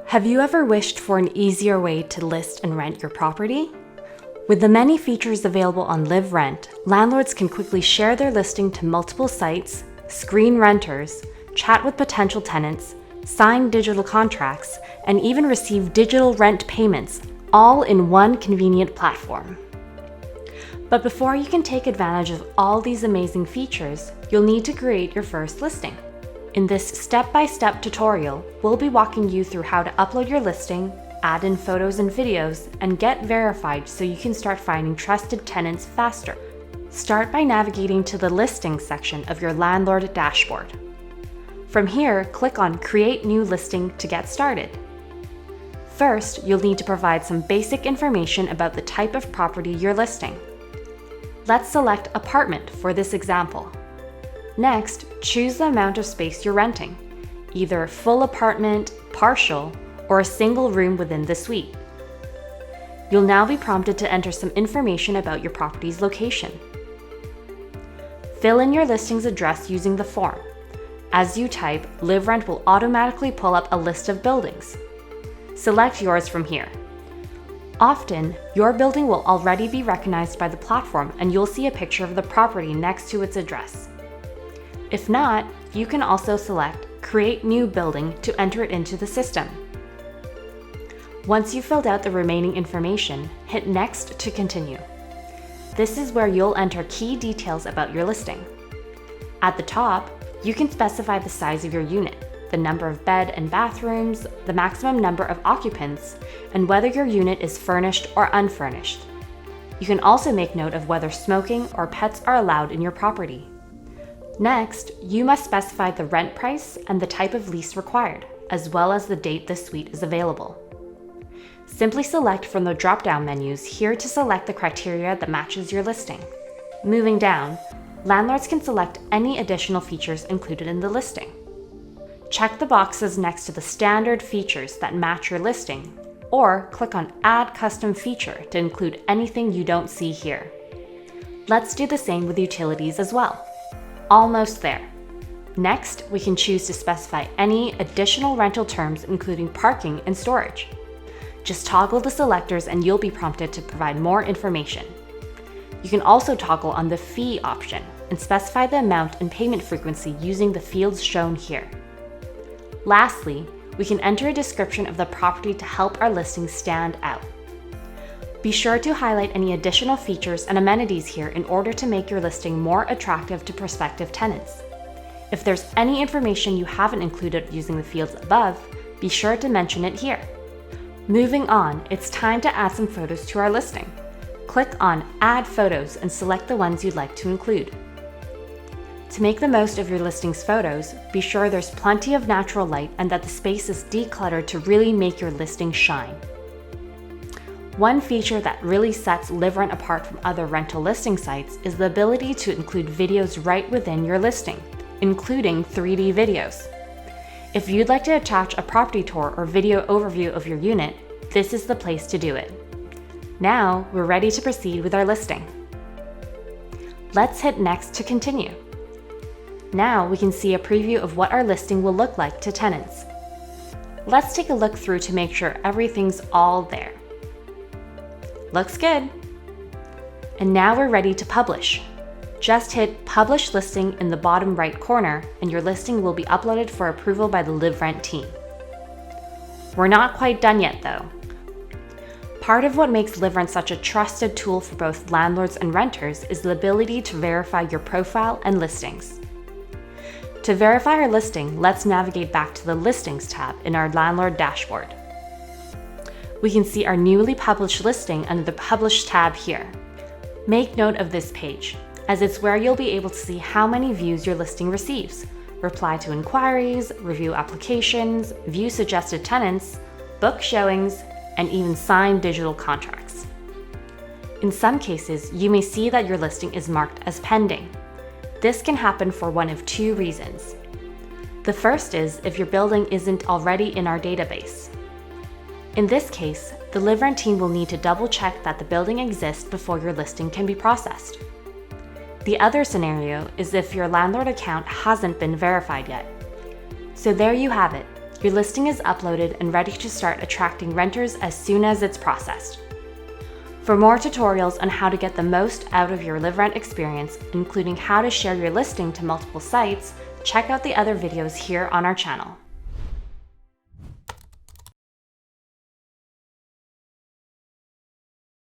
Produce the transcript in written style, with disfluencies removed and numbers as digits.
Have you ever wished for an easier way to list and rent your property? With the many features available on liv.rent, landlords can quickly share their listing to multiple sites, screen renters, chat with potential tenants, sign digital contracts, and even receive digital rent payments, all in one convenient platform. But before you can take advantage of all these amazing features, you'll need to create your first listing. In this step-by-step tutorial, we'll be walking you through how to upload your listing, add in photos and videos, and get verified so you can start finding trusted tenants faster. Start by navigating to the Listings section of your landlord dashboard. From here, click on Create New Listing to get started. First, you'll need to provide some basic information about the type of property you're listing. Let's select apartment for this example. Next, choose the amount of space you're renting, either full apartment, partial, or a single room within the suite. You'll now be prompted to enter some information about your property's location. Fill in your listing's address using the form. As you type, liv.rent will automatically pull up a list of buildings. Select yours from here. Often, your building will already be recognized by the platform and you'll see a picture of the property next to its address. If not, you can also select Create New Building to enter it into the system. Once you've filled out the remaining information, hit Next to continue. This is where you'll enter key details about your listing. At the top, you can specify the size of your unit, the number of bed and bathrooms, the maximum number of occupants, and whether your unit is furnished or unfurnished. You can also make note of whether smoking or pets are allowed in your property. Next, you must specify the rent price and the type of lease required, as well as the date the suite is available. Simply select from the drop-down menus here to select the criteria that matches your listing. Moving down, landlords can select any additional features included in the listing. Check the boxes next to the standard features that match your listing, or click on Add Custom Feature to include anything you don't see here. Let's do the same with utilities as well. Almost there. Next, we can choose to specify any additional rental terms including parking and storage. Just toggle the selectors and you'll be prompted to provide more information. You can also toggle on the fee option and specify the amount and payment frequency using the fields shown here. Lastly, we can enter a description of the property to help our listing stand out. Be sure to highlight any additional features and amenities here in order to make your listing more attractive to prospective tenants. If there's any information you haven't included using the fields above, be sure to mention it here. Moving on, it's time to add some photos to our listing. Click on Add Photos and select the ones you'd like to include. To make the most of your listing's photos, be sure there's plenty of natural light and that the space is decluttered to really make your listing shine. One feature that really sets liv.rent apart from other rental listing sites is the ability to include videos right within your listing, including 3D videos. If you'd like to attach a property tour or video overview of your unit, this is the place to do it. Now, we're ready to proceed with our listing. Let's hit Next to continue. Now we can see a preview of what our listing will look like to tenants. Let's take a look through to make sure everything's all there. Looks good. And now we're ready to publish. Just hit Publish Listing in the bottom right corner and your listing will be uploaded for approval by the liv.rent team. We're not quite done yet though. Part of what makes liv.rent such a trusted tool for both landlords and renters is the ability to verify your profile and listings. To verify our listing, let's navigate back to the Listings tab in our landlord dashboard. We can see our newly published listing under the Publish tab here. Make note of this page, as it's where you'll be able to see how many views your listing receives, reply to inquiries, review applications, view suggested tenants, book showings, and even sign digital contracts. In some cases, you may see that your listing is marked as pending. This can happen for one of two reasons. The first is if your building isn't already in our database. In this case, the liv.rent team will need to double-check that the building exists before your listing can be processed. The other scenario is if your landlord account hasn't been verified yet. So there you have it, your listing is uploaded and ready to start attracting renters as soon as it's processed. For more tutorials on how to get the most out of your live-rent experience, including how to share your listing to multiple sites, check out the other videos here on our channel.